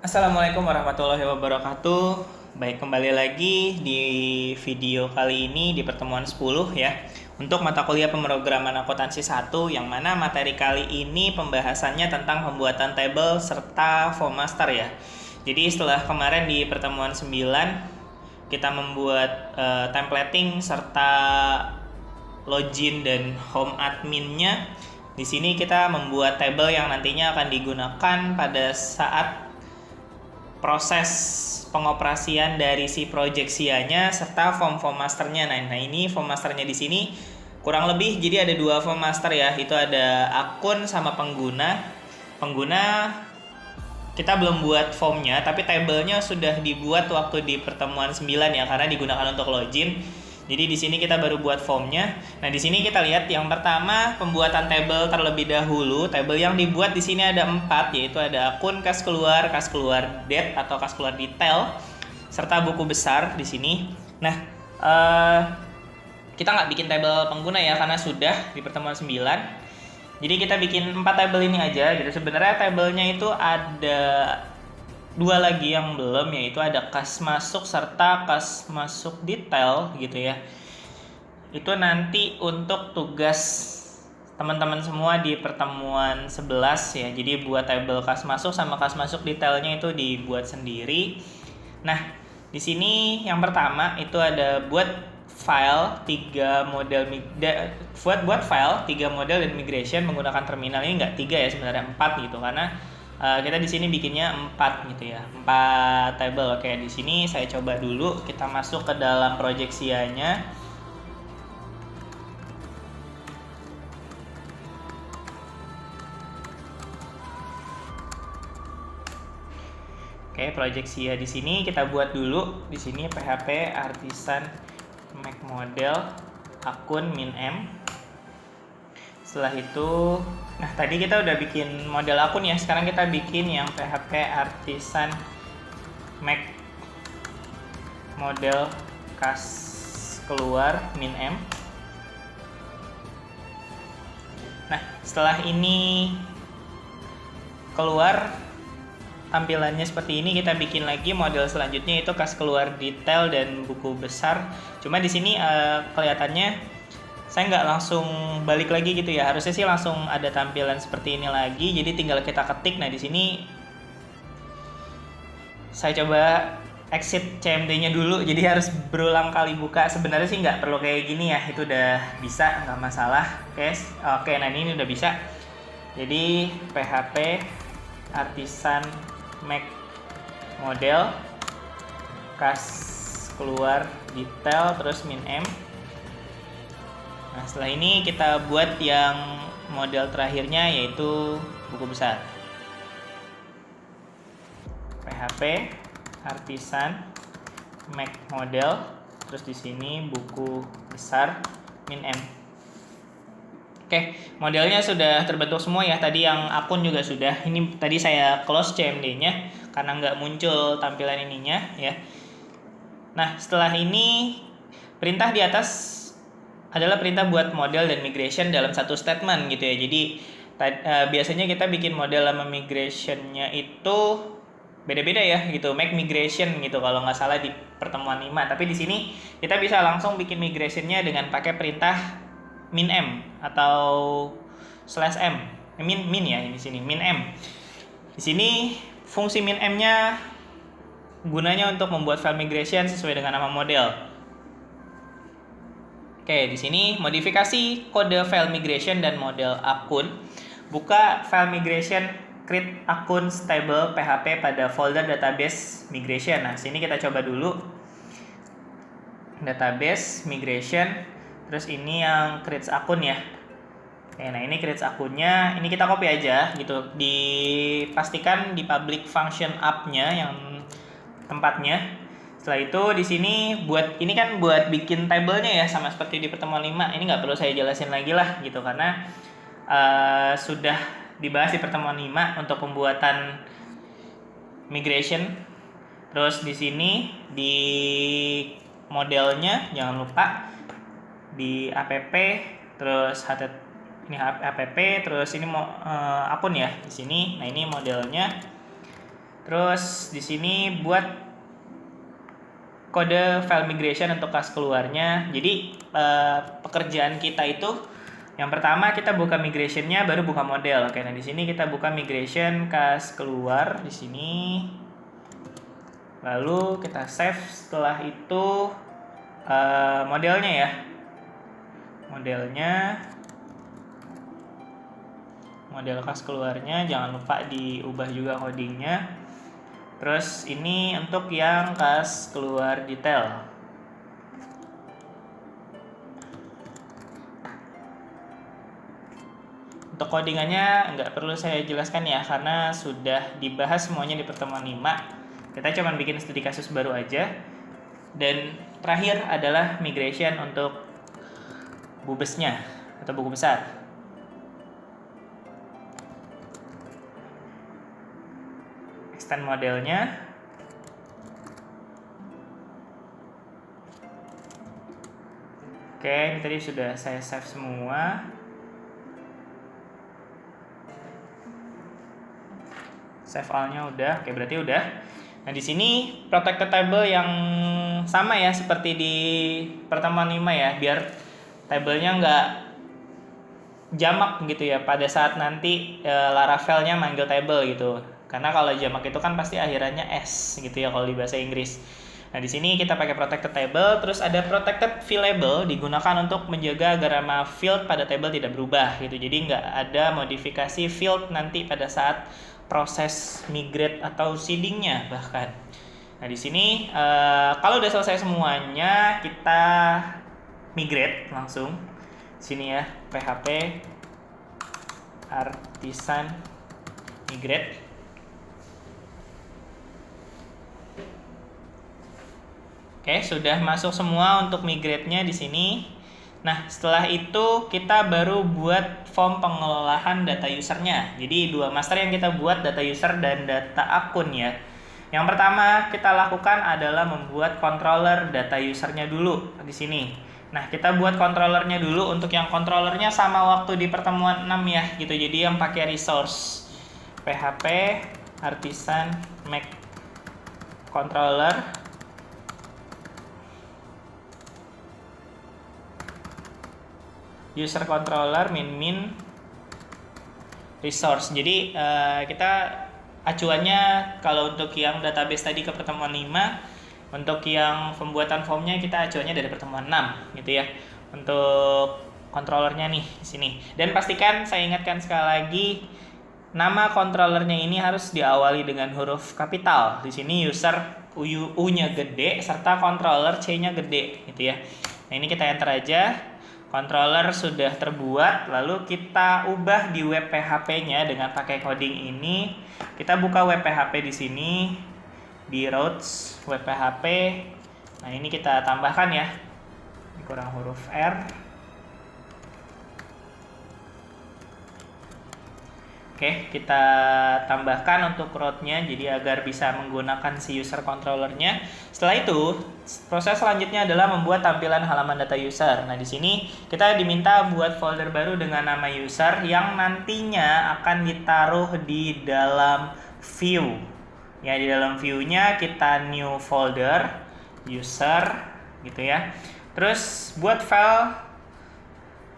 Assalamualaikum warahmatullahi wabarakatuh. Baik, kembali lagi di video kali ini di pertemuan 10 ya. Untuk mata kuliah pemrograman akuntansi 1 yang mana materi kali ini pembahasannya tentang pembuatan tabel serta form master ya. Jadi setelah kemarin di pertemuan 9 kita membuat templating serta login dan home adminnya. Di sini kita membuat tabel yang nantinya akan digunakan pada saat proses pengoperasian dari si proyeksianya serta form masternya. Nah, ini form masternya di sini kurang lebih jadi ada dua form master ya. Itu ada akun sama pengguna. Pengguna kita belum buat formnya, tapi tabelnya sudah dibuat waktu di pertemuan 9 ya, karena digunakan untuk login. Jadi di sini kita baru buat formnya. Nah, di sini kita lihat yang pertama pembuatan tabel terlebih dahulu. Tabel yang dibuat di sini ada 4, yaitu ada akun, kas keluar date atau kas keluar detail, serta buku besar di sini. Nah, kita nggak bikin tabel pengguna ya, karena sudah di pertemuan 9. Jadi kita bikin 4 tabel ini aja gitu. Sebenarnya tabelnya itu ada dua lagi yang belum, yaitu ada kas masuk serta kas masuk detail gitu ya. Itu nanti untuk tugas teman-teman semua di pertemuan 11 ya. Jadi buat tabel kas masuk sama kas masuk detailnya itu dibuat sendiri. Nah, di sini yang pertama itu ada buat file 3 model buat file 3 model dan migration menggunakan terminal. Ini enggak 3 ya, sebenarnya 4 gitu, karena kita di sini bikinnya 4 gitu ya. 4 table. Oke, di sini saya coba dulu kita masuk ke dalam proyeksianya. Oke, proyeksi ya di sini kita buat dulu. Di sini PHP Artisan Make Model akun min M. Setelah itu, nah tadi kita udah bikin model akun ya. Sekarang kita bikin yang PHP Artisan Make Model kas keluar min M. Nah, setelah ini keluar tampilannya seperti ini, kita bikin lagi model selanjutnya, itu kas keluar detail dan buku besar. Cuma di sini kelihatannya saya nggak langsung balik lagi gitu ya. Harusnya sih langsung ada tampilan seperti ini lagi. Jadi tinggal kita ketik. Nah, di sini saya coba exit CMD-nya dulu. Jadi harus berulang kali buka. Sebenarnya sih nggak perlu kayak gini ya. Itu udah bisa, nggak masalah. Oke, nah ini udah bisa. Jadi PHP Artisan Make Model kas keluar detail terus min M. Nah, setelah ini kita buat yang model terakhirnya, yaitu buku besar. PHP Artisan Make Model terus di sini buku besar min M. Oke, modelnya sudah terbentuk semua ya. Tadi yang akun juga sudah. Ini tadi saya close CMD-nya karena nggak muncul tampilan ininya ya. Nah, setelah ini perintah di atas adalah perintah buat model dan migration dalam satu statement gitu ya. Jadi biasanya kita bikin model sama migration-nya itu beda-beda ya gitu. Make migration gitu kalau nggak salah di pertemuan 5. Tapi di sini kita bisa langsung bikin migration-nya dengan pakai perintah min M atau slash M. Min ya di sini, min M. Di sini fungsi min M-nya gunanya untuk membuat file migration sesuai dengan nama model. Oke, di sini modifikasi kode file migration dan model akun. Buka file migration, create akun stable PHP pada folder database migration. Nah, sini kita coba dulu. Database migration. Terus ini yang create akun ya. Oke, nah ini create akunnya. Ini kita copy aja gitu. Dipastikan di public function app-nya yang tempatnya. Setelah itu di sini buat ini kan buat bikin tabelnya ya, sama seperti di pertemuan 5. Ini nggak perlu saya jelasin lagi lah gitu, karena sudah dibahas di pertemuan 5 untuk pembuatan migration. Terus di sini di modelnya jangan lupa di app terus ini app terus ini akun ya di sini. Nah, ini modelnya. Terus di sini buat kode file migration untuk kas keluarnya. Jadi pekerjaan kita itu yang pertama kita buka migrationnya, baru buka model. Oke, nah di sini kita buka migration kas keluar di sini. Lalu kita save. Setelah itu modelnya ya. Model kas keluarnya jangan lupa diubah juga codingnya. Terus ini untuk yang kas keluar detail. Untuk codingannya nggak perlu saya jelaskan ya, karena sudah dibahas semuanya di pertemuan 5. Kita cuma bikin studi kasus baru aja. Dan terakhir adalah migration untuk bubesnya atau buku besar. Extend modelnya. Oke, ini tadi sudah saya save semua. Save all-nya udah. Oke, berarti udah. Nah, di sini protected table yang sama ya seperti di pertemuan 5 ya, biar tabelnya nggak jamak gitu ya pada saat nanti Laravel-nya manggil table gitu. Karena kalau jamak itu kan pasti akhirannya S gitu ya kalau di bahasa Inggris. Nah, di sini kita pakai protected table, terus ada protected field label digunakan untuk menjaga agar nama field pada table tidak berubah gitu. Jadi nggak ada modifikasi field nanti pada saat proses migrate atau seedingnya bahkan. Nah, di sini kalau udah selesai semuanya, kita migrate langsung. Sini ya, PHP artisan migrate. Oke, sudah masuk semua untuk migrate-nya di sini. Nah, setelah itu kita baru buat form pengelolaan data user-nya. Jadi dua master yang kita buat, data user dan data akun ya. Yang pertama kita lakukan adalah membuat controller data user-nya dulu di sini. Nah, kita buat controllernya dulu. Untuk yang controllernya sama waktu di pertemuan 6 ya, gitu. Jadi yang pakai resource PHP artisan make controller user controller min resource. Jadi kita acuannya kalau untuk yang database tadi ke pertemuan 5, untuk yang pembuatan formnya kita acuannya dari pertemuan 6 gitu ya. Untuk controllernya nih di sini. Dan pastikan, saya ingatkan sekali lagi, nama controllernya ini harus diawali dengan huruf kapital. Di sini user U-nya gede serta controller C-nya gede gitu ya. Nah, ini kita enter aja. Controller sudah terbuat, lalu kita ubah di web PHP-nya dengan pakai coding ini. Kita buka web PHP di sini di routes web PHP. Nah, ini kita tambahkan ya. Ini kurang huruf R. Oke, kita tambahkan untuk route-nya jadi agar bisa menggunakan si user controllernya. Setelah itu, proses selanjutnya adalah membuat tampilan halaman data user. Nah, di sini kita diminta buat folder baru dengan nama user yang nantinya akan ditaruh di dalam view. Ya, di dalam view-nya kita new folder user gitu ya. Terus buat file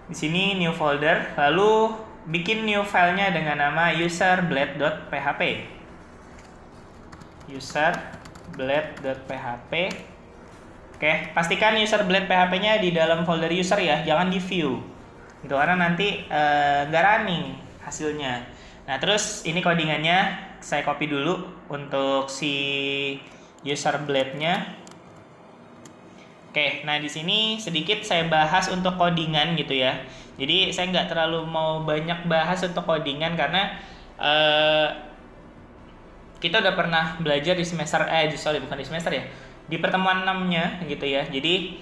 di sini new folder, lalu bikin new filenya dengan nama userblade.php. Userblade.php. Oke, pastikan userblade.php-nya di dalam folder user ya, jangan di view. Gitu, karena nanti nggak running hasilnya. Nah, terus ini codingannya saya copy dulu untuk si userblade-nya. Oke, nah di sini sedikit saya bahas untuk codingan gitu ya. Jadi saya nggak terlalu mau banyak bahas untuk codingan karena kita udah pernah belajar di semester bukan di semester ya, di pertemuan 6-nya gitu ya. Jadi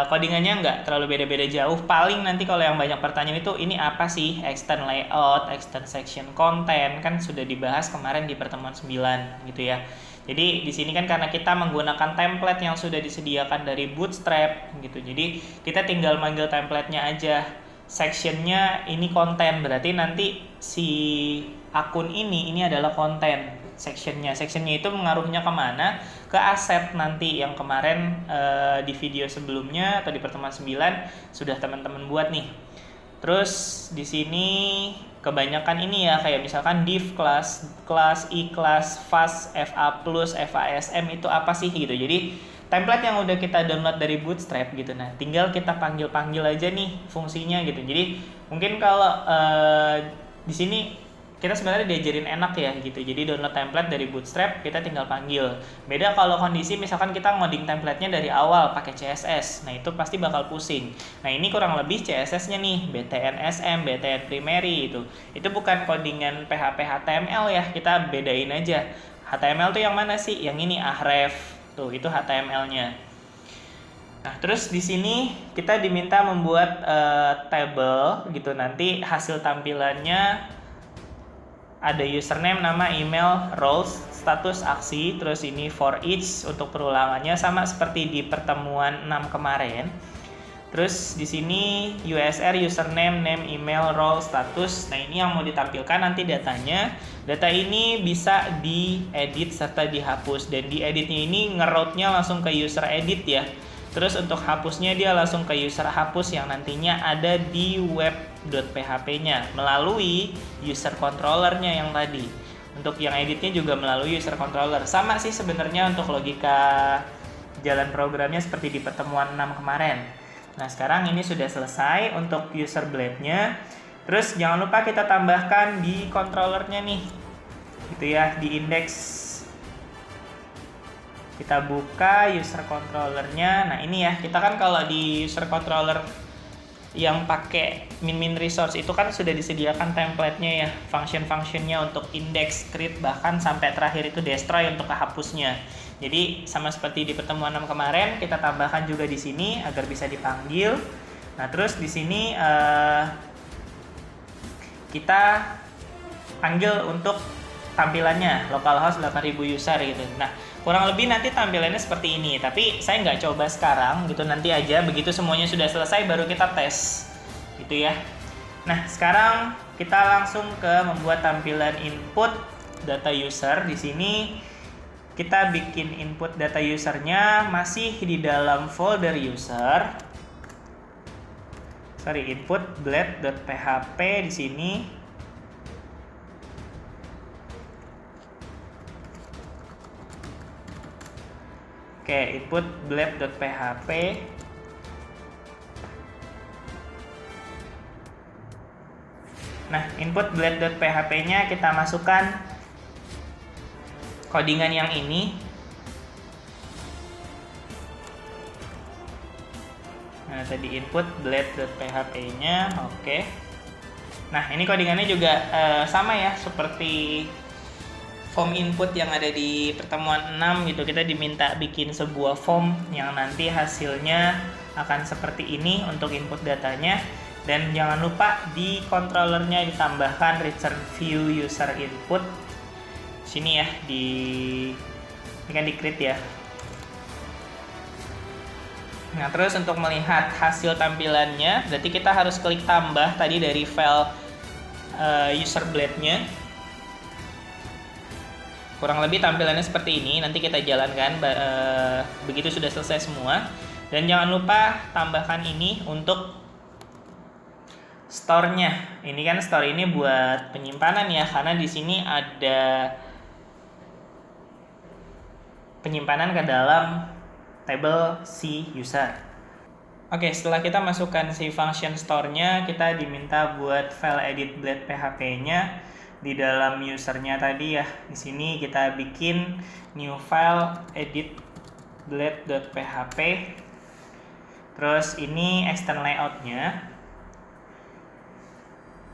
codingannya nggak terlalu beda-beda jauh. Paling nanti kalau yang banyak pertanyaan itu ini apa sih extend layout, extend section content, kan sudah dibahas kemarin di pertemuan 9 gitu ya. Jadi di sini kan karena kita menggunakan template yang sudah disediakan dari Bootstrap gitu. Jadi kita tinggal manggil template-nya aja. Sectionnya ini konten, berarti nanti si akun ini adalah konten sectionnya. Sectionnya itu mengaruhnya kemana? Ke aset nanti yang kemarin di video sebelumnya atau di pertemuan 9 sudah teman-teman buat nih. Terus di sini kebanyakan ini ya, kayak misalkan div class, e-class, fast, FA+, FASM itu apa sih gitu. Jadi template yang udah kita download dari Bootstrap gitu. Nah, tinggal kita panggil-panggil aja nih fungsinya gitu. Jadi mungkin kalau di sini kita sebenarnya diajarin enak ya gitu. Jadi download template dari Bootstrap, kita tinggal panggil. Beda kalau kondisi misalkan kita ngoding template-nya dari awal pakai CSS. Nah, itu pasti bakal pusing. Nah, ini kurang lebih CSS-nya nih, BTN-SM, BTN primary itu. Itu bukan codingan PHP HTML ya, kita bedain aja. HTML tuh yang mana sih? Yang ini Ahref. Tuh, itu HTML-nya. Nah, terus di sini kita diminta membuat table gitu. Nanti hasil tampilannya ada username, nama, email, roles, status, aksi, terus ini for each untuk perulangannya sama seperti di pertemuan 6 kemarin. Terus di sini USR, username, name, email, role, status. Nah, ini yang mau ditampilkan nanti datanya. Data ini bisa diedit serta dihapus, dan di editnya ini nge-route-nya langsung ke user edit ya. Terus untuk hapusnya dia langsung ke user hapus yang nantinya ada di web.php-nya melalui user controller-nya yang tadi. Untuk yang editnya juga melalui user controller. Sama sih sebenarnya untuk logika jalan programnya seperti di pertemuan 6 kemarin. Nah, sekarang ini sudah selesai untuk user blade-nya. Terus jangan lupa kita tambahkan di controller-nya nih. Gitu ya, di index. Kita buka user controller-nya. Nah, ini ya, kita kan kalau di user controller yang pakai min resource itu kan sudah disediakan template-nya ya, function-functionnya untuk index, create, bahkan sampai terakhir itu destroy untuk kehapusnya. Jadi sama seperti di pertemuan 6 kemarin, kita tambahkan juga di sini agar bisa dipanggil. Nah, terus di sini kita panggil untuk tampilannya localhost 8000 user gitu. Nah, kurang lebih nanti tampilannya seperti ini, tapi saya nggak coba sekarang gitu, nanti aja begitu semuanya sudah selesai baru kita tes gitu ya. Nah, sekarang kita langsung ke membuat tampilan input data user. Di sini kita bikin input data usernya masih di dalam folder user. Input blade.php di sini. Oke, input blade.php. Nah, input blade.php-nya kita masukkan codingan yang ini. Nah, tadi input blade.php-nya, oke. Nah, ini codingannya juga sama ya, seperti form input yang ada di pertemuan 6 gitu. Kita diminta bikin sebuah form yang nanti hasilnya akan seperti ini untuk input datanya. Dan jangan lupa di controllernya ditambahkan return view user input. Sini ya, ini kan di create ya. Nah, terus untuk melihat hasil tampilannya, berarti kita harus klik tambah tadi dari file user blade-nya. Kurang lebih tampilannya seperti ini. Nanti kita jalankan begitu sudah selesai semua. Dan jangan lupa tambahkan ini untuk store-nya. Ini kan store ini buat penyimpanan ya, karena di sini ada penyimpanan ke dalam table si user. Oke, setelah kita masukkan si function store-nya, kita diminta buat file edit blade PHP-nya di dalam usernya tadi ya. Di sini kita bikin new file edit blade.php. Terus ini extend layout-nya.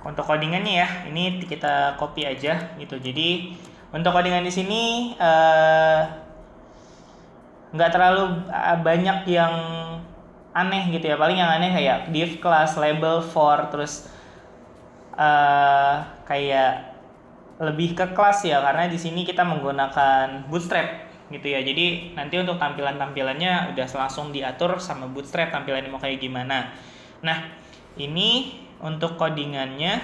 Untuk codingannya ya, ini kita copy aja gitu. Jadi untuk codingan di sini nggak terlalu banyak yang aneh gitu ya. Paling yang aneh kayak div class, label, for, terus kayak lebih ke kelas ya, karena di sini kita menggunakan Bootstrap gitu ya. Jadi nanti untuk tampilannya udah langsung diatur sama Bootstrap tampilannya mau kayak gimana. Nah, ini untuk codingannya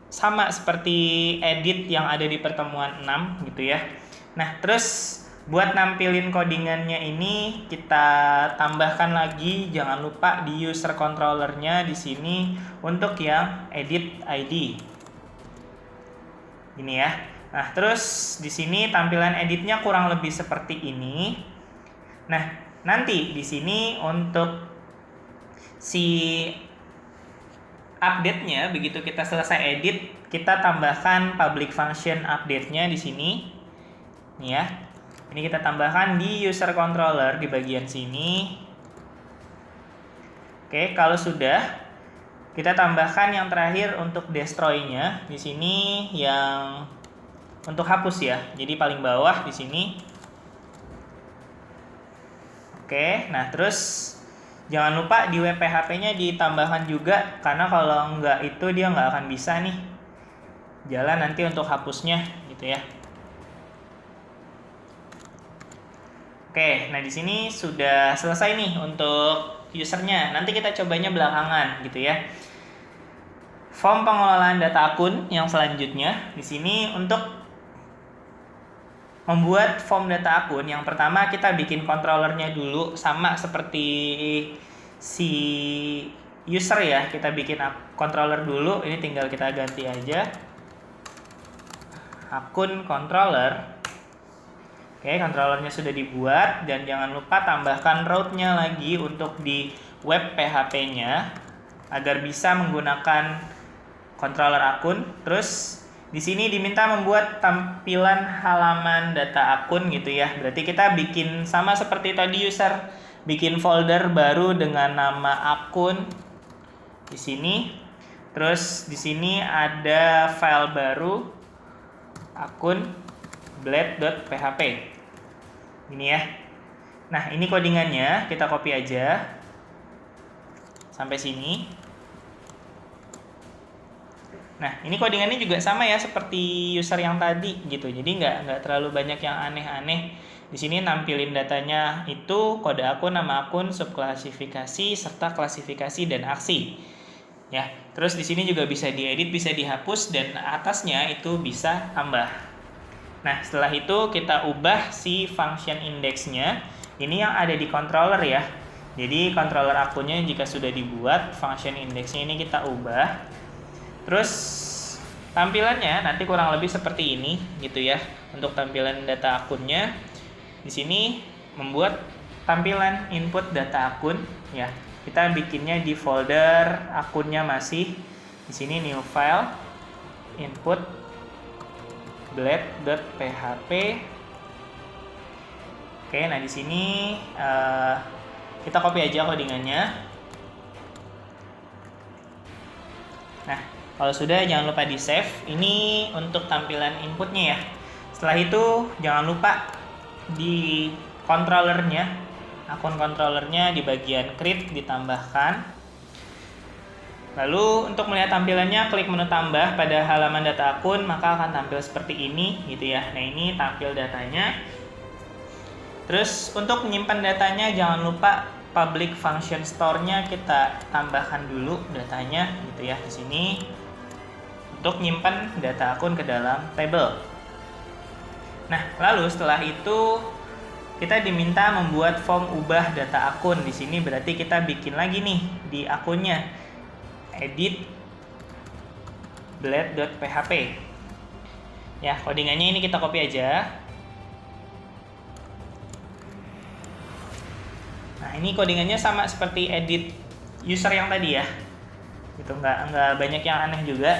sama seperti edit yang ada di pertemuan 6 gitu ya. Nah, terus buat nampilin codingannya ini kita tambahkan lagi, jangan lupa di user controllernya di sini untuk yang edit ID. Ini ya. Nah, terus di sini tampilan editnya kurang lebih seperti ini. Nah, nanti di sini untuk si update-nya, begitu kita selesai edit, kita tambahkan public function update-nya di sini. Nih ya. Ini kita tambahkan di user controller di bagian sini. Oke, kalau sudah, kita tambahkan yang terakhir untuk destroy-nya di sini, yang untuk hapus ya. Jadi paling bawah di sini. Oke, nah terus jangan lupa di web PHP-nya ditambahkan juga, karena kalau enggak itu dia nggak akan bisa nih jalan nanti untuk hapusnya gitu ya. Oke, nah di sini sudah selesai nih untuk usernya. Nanti kita cobanya belakangan gitu ya. Form pengelolaan data akun yang selanjutnya di sini untuk membuat form data akun, yang pertama kita bikin controllernya dulu sama seperti si user ya. Kita bikin controller dulu, ini tinggal kita ganti aja akun controller. Oke, controllernya sudah dibuat, dan jangan lupa tambahkan route-nya lagi untuk di web PHP-nya agar bisa menggunakan controller akun. Terus di sini diminta membuat tampilan halaman data akun gitu ya. Berarti kita bikin sama seperti tadi user, bikin folder baru dengan nama akun di sini. Terus di sini ada file baru akun blade.php. Ini ya. Nah, ini codingannya, kita copy aja sampai sini. Nah, ini codingannya juga sama ya seperti user yang tadi gitu. Jadi nggak terlalu banyak yang aneh-aneh. Di sini nampilin datanya itu kode akun, nama akun, subklasifikasi, serta klasifikasi dan aksi. Ya, terus di sini juga bisa diedit, bisa dihapus, dan atasnya itu bisa tambah. Nah, setelah itu kita ubah si function index-nya. Ini yang ada di controller ya. Jadi controller akunnya jika sudah dibuat, function index-nya ini kita ubah. Terus tampilannya nanti kurang lebih seperti ini gitu ya. Untuk tampilan data akunnya di sini membuat tampilan input data akun ya. Kita bikinnya di folder akunnya masih. Di sini new file input blade.php. Oke, nah di sini kita copy aja codingannya. Nah, kalau sudah jangan lupa di save. Ini untuk tampilan inputnya ya. Setelah itu jangan lupa di controllernya, akun controllernya di bagian create ditambahkan. Lalu untuk melihat tampilannya, klik menu tambah pada halaman data akun, maka akan tampil seperti ini gitu ya. Nah, ini tampil datanya. Terus untuk menyimpan datanya jangan lupa public function store-nya kita tambahkan dulu datanya gitu ya di sini untuk menyimpan data akun ke dalam table. Nah, lalu setelah itu kita diminta membuat form ubah data akun. Di sini berarti kita bikin lagi nih di akunnya. Edit blade.php. Ya, codingannya ini kita copy aja. Nah, ini codingannya sama seperti edit user yang tadi ya. Itu nggak banyak yang aneh juga.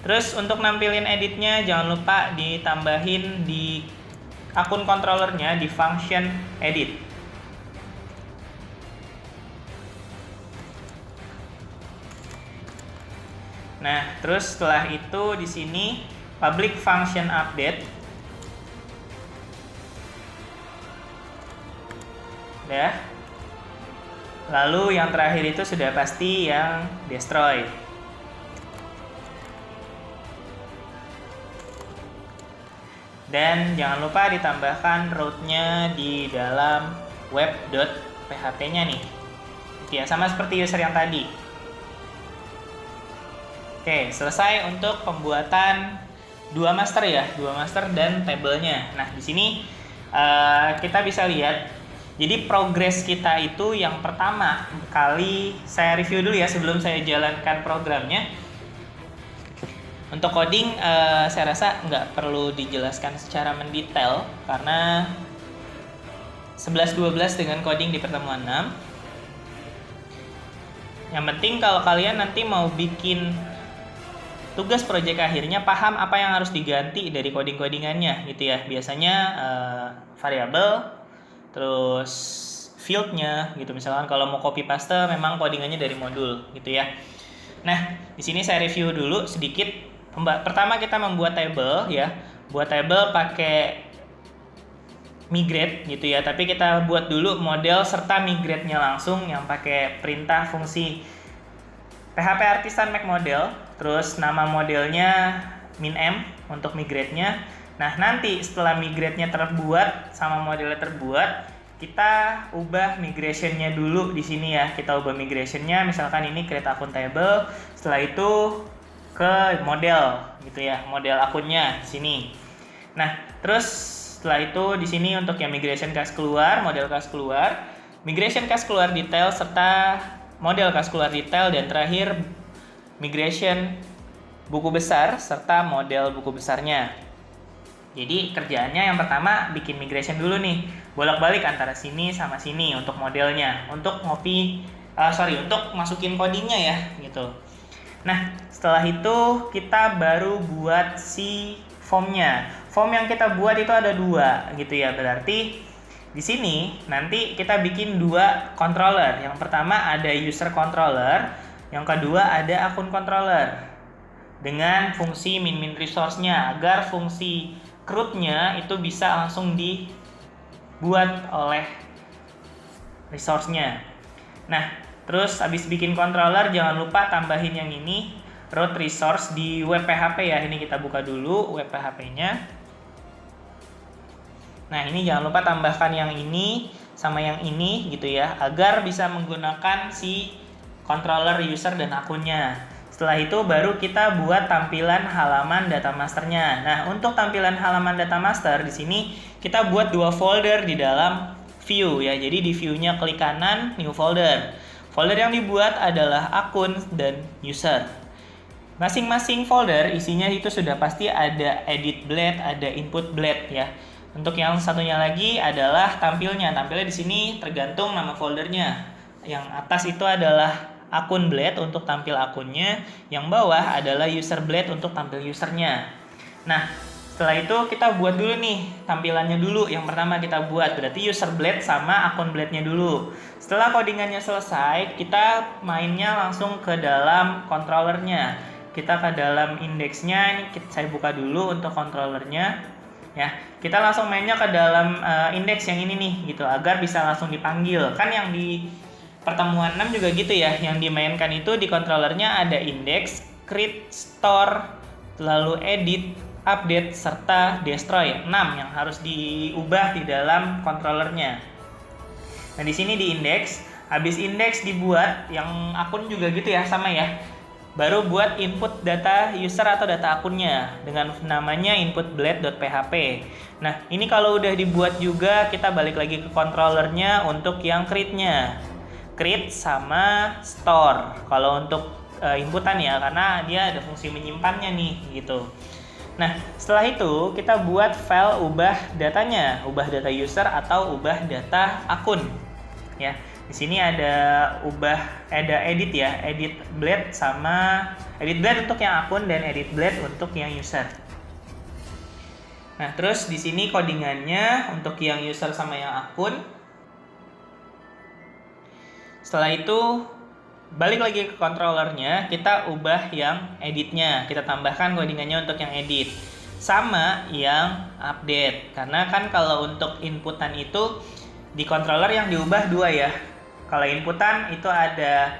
Terus untuk nampilin editnya jangan lupa ditambahin di akun controllernya di function edit. Nah, terus setelah itu di sini public function update. Ya. Lalu yang terakhir itu sudah pasti yang destroy. Dan jangan lupa ditambahkan route-nya di dalam web.php-nya nih. Ya, sama seperti user yang tadi. Oke, selesai untuk pembuatan dua master ya, dua master dan tabelnya. Nah, di sini kita bisa lihat. Jadi progres kita itu yang pertama kali saya review dulu ya sebelum saya jalankan programnya. Untuk coding saya rasa nggak perlu dijelaskan secara mendetail karena 11-12 dengan coding di pertemuan 6. Yang penting kalau kalian nanti mau bikin tugas proyek akhirnya paham apa yang harus diganti dari coding-codingannya gitu ya. Biasanya variabel, terus fieldnya gitu. Misalkan kalau mau copy paste memang codingannya dari modul gitu ya. Nah, di sini saya review dulu sedikit. Pertama kita membuat table ya. Buat table pakai migrate gitu ya. Tapi kita buat dulu model serta migrate-nya langsung yang pakai perintah fungsi PHP Artisan Make Model, terus nama modelnya min_m untuk migrate-nya. Nah, nanti setelah migrate-nya terbuat sama modelnya terbuat, kita ubah migration-nya dulu di sini ya. Kita ubah migration-nya, misalkan ini create akun table, setelah itu ke model gitu ya, model akunnya di sini. Nah, terus setelah itu di sini untuk yang migration class keluar, model class keluar, migration class keluar detail serta model class keluar detail, dan terakhir migration buku besar serta model buku besarnya. Jadi kerjaannya yang pertama bikin migration dulu nih, bolak-balik antara sini sama sini untuk modelnya, untuk untuk masukin codingnya ya gitu. Nah, setelah itu kita baru buat si formnya. Form yang kita buat itu ada 2 gitu ya, berarti di sini nanti kita bikin 2 controller. Yang pertama ada user controller, yang kedua ada akun controller dengan fungsi min resource-nya agar fungsi CRUD-nya itu bisa langsung dibuat oleh resource-nya. Nah, terus habis bikin controller jangan lupa tambahin yang ini, root resource di web PHP ya. Ini kita buka dulu web PHP-nya. Nah, ini jangan lupa tambahkan yang ini sama yang ini gitu ya, agar bisa menggunakan si controller user dan akunnya. Setelah itu baru kita buat tampilan halaman data masternya. Nah, untuk tampilan halaman data master di sini kita buat 2 folder di dalam view ya. Jadi di view-nya klik kanan, new folder. Folder yang dibuat adalah akun dan user. Masing-masing folder isinya itu sudah pasti ada edit blade, ada input blade ya. Untuk yang satunya lagi adalah tampilnya. Tampilnya di sini tergantung nama foldernya. Yang atas itu adalah akun blade untuk tampil akunnya, yang bawah adalah user blade untuk tampil usernya. Nah, setelah itu kita buat dulu nih tampilannya dulu. Yang pertama kita buat berarti user blade sama akun blade-nya dulu. Setelah codingannya selesai, kita mainnya langsung ke dalam controllernya. Kita ke dalam indeksnya, ini saya buka dulu untuk controllernya. Ya, kita langsung mainnya ke dalam indeks yang ini nih gitu agar bisa langsung dipanggil. Kan yang di pertemuan 6 juga gitu ya, yang dimainkan itu di controllernya ada indeks, create, store, lalu edit, update serta destroy. 6 yang harus diubah di dalam controllernya. Nah, di sini di indeks, habis indeks dibuat yang akun juga gitu ya, sama ya. Baru buat input data user atau data akunnya dengan namanya inputblade.php. Nah, ini kalau udah dibuat juga kita balik lagi ke controllernya untuk yang create-nya. Create sama store. Kalau untuk inputan ya, karena dia ada fungsi menyimpannya nih gitu. Nah, setelah itu kita buat file ubah datanya, ubah data user atau ubah data akun. Ya. Di sini ada edit ya, edit blade sama edit blade untuk yang akun dan edit blade untuk yang user. Nah, terus di sini codingannya untuk yang user sama yang akun. Setelah itu balik lagi ke controllernya, kita ubah yang editnya, kita tambahkan codingannya untuk yang edit sama yang update. Karena kan kalau untuk inputan itu di controller yang diubah 2 ya. Kalau inputan itu ada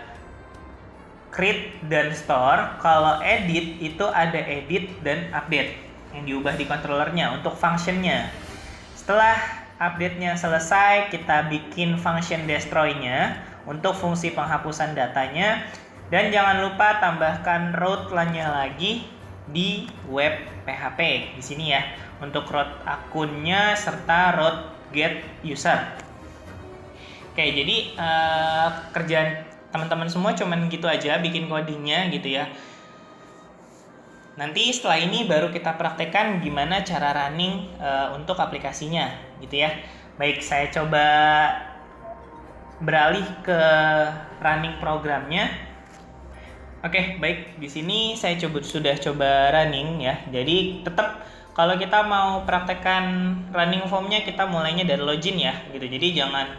create dan store, kalau edit itu ada edit dan update yang diubah di controllernya untuk functionnya. Setelah update-nya selesai, kita bikin function destroy-nya untuk fungsi penghapusan datanya. Dan jangan lupa tambahkan root LAN-nya lagi di web PHP di sini ya, untuk root akunnya serta root get user. Oke, jadi kerjaan teman-teman semua cuman gitu aja, bikin codingnya gitu ya. Nanti setelah ini baru kita praktekkan gimana cara running untuk aplikasinya gitu ya. Baik, saya coba beralih ke running programnya. Oke, baik. Di sini saya sudah coba running ya. Jadi tetap kalau kita mau praktekkan running formnya, kita mulainya dari login ya, gitu. Jadi jangan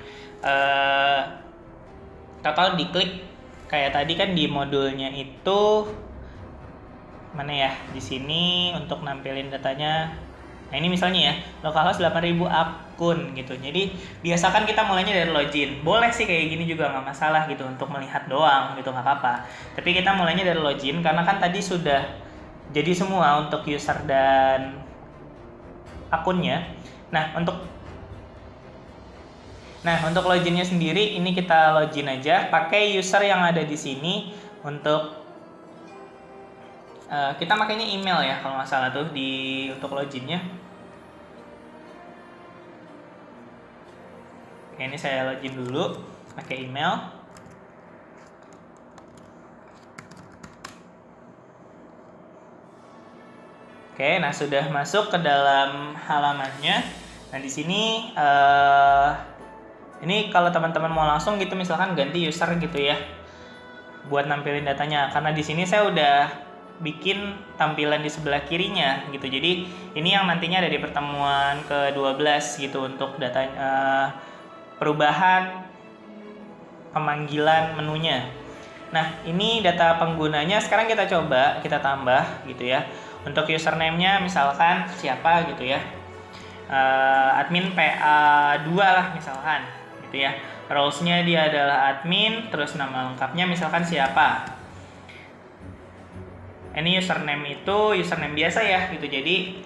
total diklik kayak tadi kan di modulnya itu mana ya? Di sini untuk nampilin datanya. Nah, ini misalnya ya, localhost 8000 akun gitu. Jadi biasakan kita mulainya dari login. Boleh sih kayak gini juga nggak masalah gitu, untuk melihat doang gitu, nggak apa-apa. Tapi kita mulainya dari login karena kan tadi sudah jadi semua untuk user dan akunnya. Nah untuk loginnya sendiri ini kita login aja pakai user yang ada di sini. Untuk kita makanya email ya kalau nggak salah tuh untuk loginnya. Oke, ini saya login dulu pakai email. Oke, nah sudah masuk ke dalam halamannya. Nah di sini ini kalau teman-teman mau langsung gitu, misalkan ganti user gitu ya, buat nampilin datanya. Karena di sini saya udah bikin tampilan di sebelah kirinya gitu. Jadi ini yang nantinya ada di pertemuan ke-12 gitu, untuk data perubahan pemanggilan menunya. Nah, ini data penggunanya sekarang kita coba kita tambah gitu ya. Untuk username-nya misalkan siapa gitu ya. Admin PA2 lah misalkan gitu ya. Roles-nya dia adalah admin, terus nama lengkapnya misalkan siapa. Ini username itu username biasa ya gitu. Jadi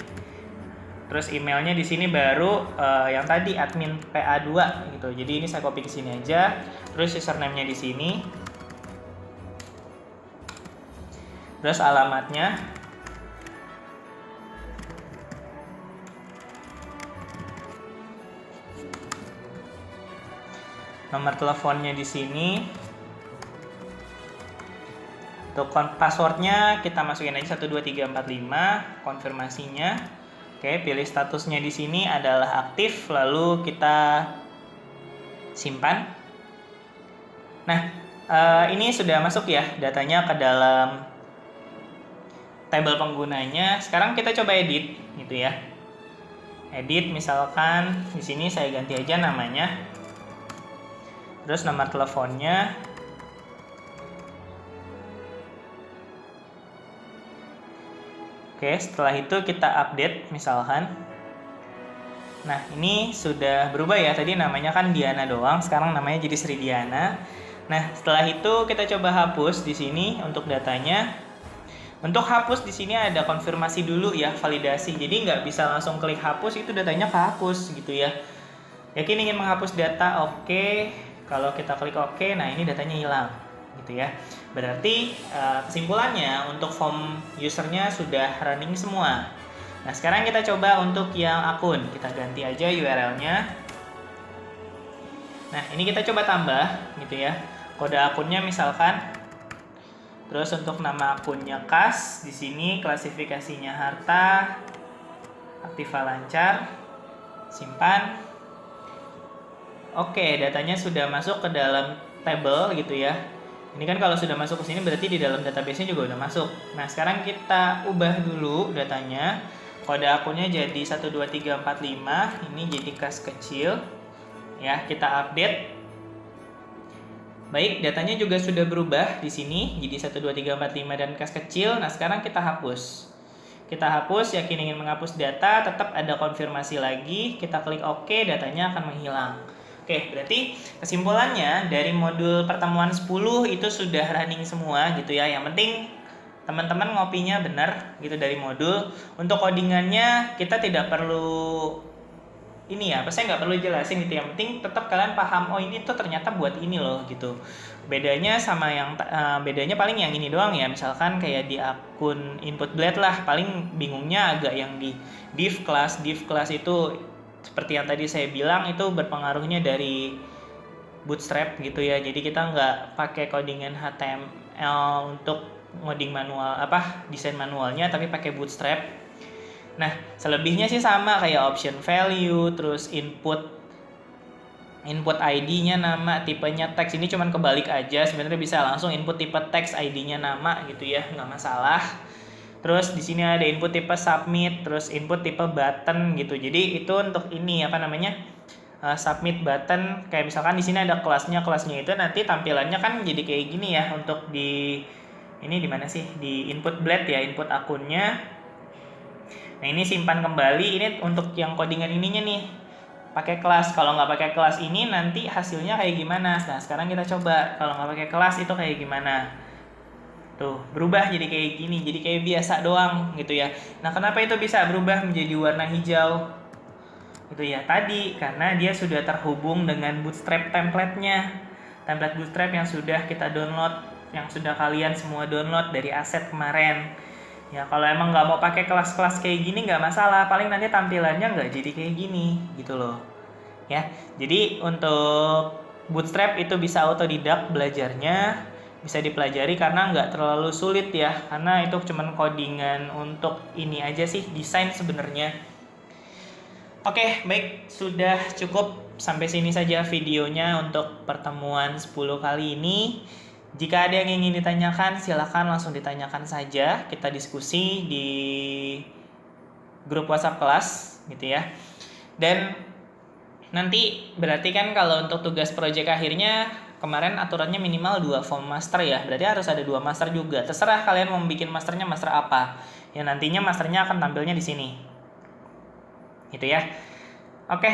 terus emailnya di sini baru yang tadi admin PA2 gitu. Jadi ini saya copy ke sini aja. Terus username-nya di sini. Terus alamatnya. Nomor teleponnya di sini. Untuk passwordnya kita masukin aja 12345, konfirmasinya. Oke, pilih statusnya di sini adalah aktif, lalu kita simpan. Nah, ini sudah masuk ya datanya ke dalam tabel penggunanya. Sekarang kita coba edit gitu ya. Edit misalkan di sini saya ganti aja namanya. Terus nomor teleponnya. Oke, setelah itu kita update misalkan. Nah, ini sudah berubah ya. Tadi namanya kan Diana doang, sekarang namanya jadi Sri Diana. Nah, setelah itu kita coba hapus di sini untuk datanya. Untuk hapus di sini ada konfirmasi dulu ya, validasi. Jadi nggak bisa langsung klik hapus, itu datanya kehapus gitu ya. Yakin ingin menghapus data, oke. Kalau kita klik oke, nah ini datanya hilang gitu ya. Berarti kesimpulannya untuk form usernya sudah running semua. Nah, sekarang kita coba untuk yang akun. Kita ganti aja URL-nya. Nah, ini kita coba tambah gitu ya. Kode akunnya misalkan. Terus untuk nama akunnya kas, di sini klasifikasinya harta, aktiva lancar, simpan. Oke, datanya sudah masuk ke dalam table gitu ya. Ini kan kalau sudah masuk ke sini berarti di dalam database-nya juga udah masuk. Nah, sekarang kita ubah dulu datanya. Kode akunnya jadi 12345, ini jadi kas kecil. Ya, kita update. Baik, datanya juga sudah berubah di sini jadi 12345 dan kas kecil. Nah, sekarang kita hapus. Kita hapus, yakin ingin menghapus data, tetap ada konfirmasi lagi. Kita klik OK, datanya akan menghilang. Oke, berarti kesimpulannya dari modul pertemuan 10 itu sudah running semua gitu ya. Yang penting teman-teman ngopinya benar gitu dari modul. Untuk codingannya kita tidak perlu ini ya, saya nggak perlu jelasin gitu. Yang penting tetap kalian paham, oh ini tuh ternyata buat ini loh gitu. Bedanya sama yang bedanya paling yang ini doang ya. Misalkan kayak di akun input blade lah, paling bingungnya agak yang di div class itu seperti yang tadi saya bilang itu berpengaruhnya dari Bootstrap gitu ya. Jadi kita nggak pakai codingan HTML untuk ngoding manual desain manualnya, tapi pakai Bootstrap. Nah, selebihnya sih sama kayak option value, terus input ID-nya nama, tipenya teks. Ini cuman kebalik aja. Sebenarnya bisa langsung input tipe teks, ID-nya nama gitu ya, nggak masalah. Terus di sini ada input tipe submit, terus input tipe button gitu. Jadi itu untuk ini submit button. Kayak misalkan di sini ada kelasnya itu nanti tampilannya kan jadi kayak gini ya. Untuk di ini di mana sih? Di input blade ya, input akunnya. Nah, ini simpan kembali. Ini untuk yang codingan ininya nih. Pakai kelas. Kalau nggak pakai kelas ini nanti hasilnya kayak gimana? Nah, sekarang kita coba. Kalau nggak pakai kelas itu kayak gimana? Tuh, berubah jadi kayak gini. Jadi kayak biasa doang gitu ya. Nah, kenapa itu bisa berubah menjadi warna hijau? Gitu ya. Tadi karena dia sudah terhubung dengan Bootstrap template-nya. Template Bootstrap yang sudah kita download, yang sudah kalian semua download dari aset kemarin. Ya, kalau emang nggak mau pakai kelas-kelas kayak gini nggak masalah, paling nanti tampilannya nggak jadi kayak gini gitu loh. Ya, jadi untuk Bootstrap itu bisa autodidak belajarnya, bisa dipelajari karena nggak terlalu sulit ya, karena itu cuman codingan untuk ini aja sih, desain sebenarnya. Oke, baik, sudah cukup sampai sini saja videonya untuk pertemuan 10 kali ini. Jika ada yang ingin ditanyakan, silakan langsung ditanyakan saja. Kita diskusi di grup WhatsApp kelas gitu ya. Dan nanti berarti kan kalau untuk tugas proyek akhirnya kemarin aturannya minimal 2 form master ya. Berarti harus ada 2 master juga. Terserah kalian mau bikin masternya master apa. Ya nantinya masternya akan tampilnya di sini. Gitu ya. Oke,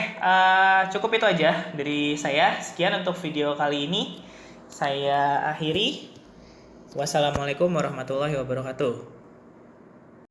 cukup itu aja dari saya. Sekian untuk video kali ini. Saya akhiri. Wassalamualaikum warahmatullahi wabarakatuh.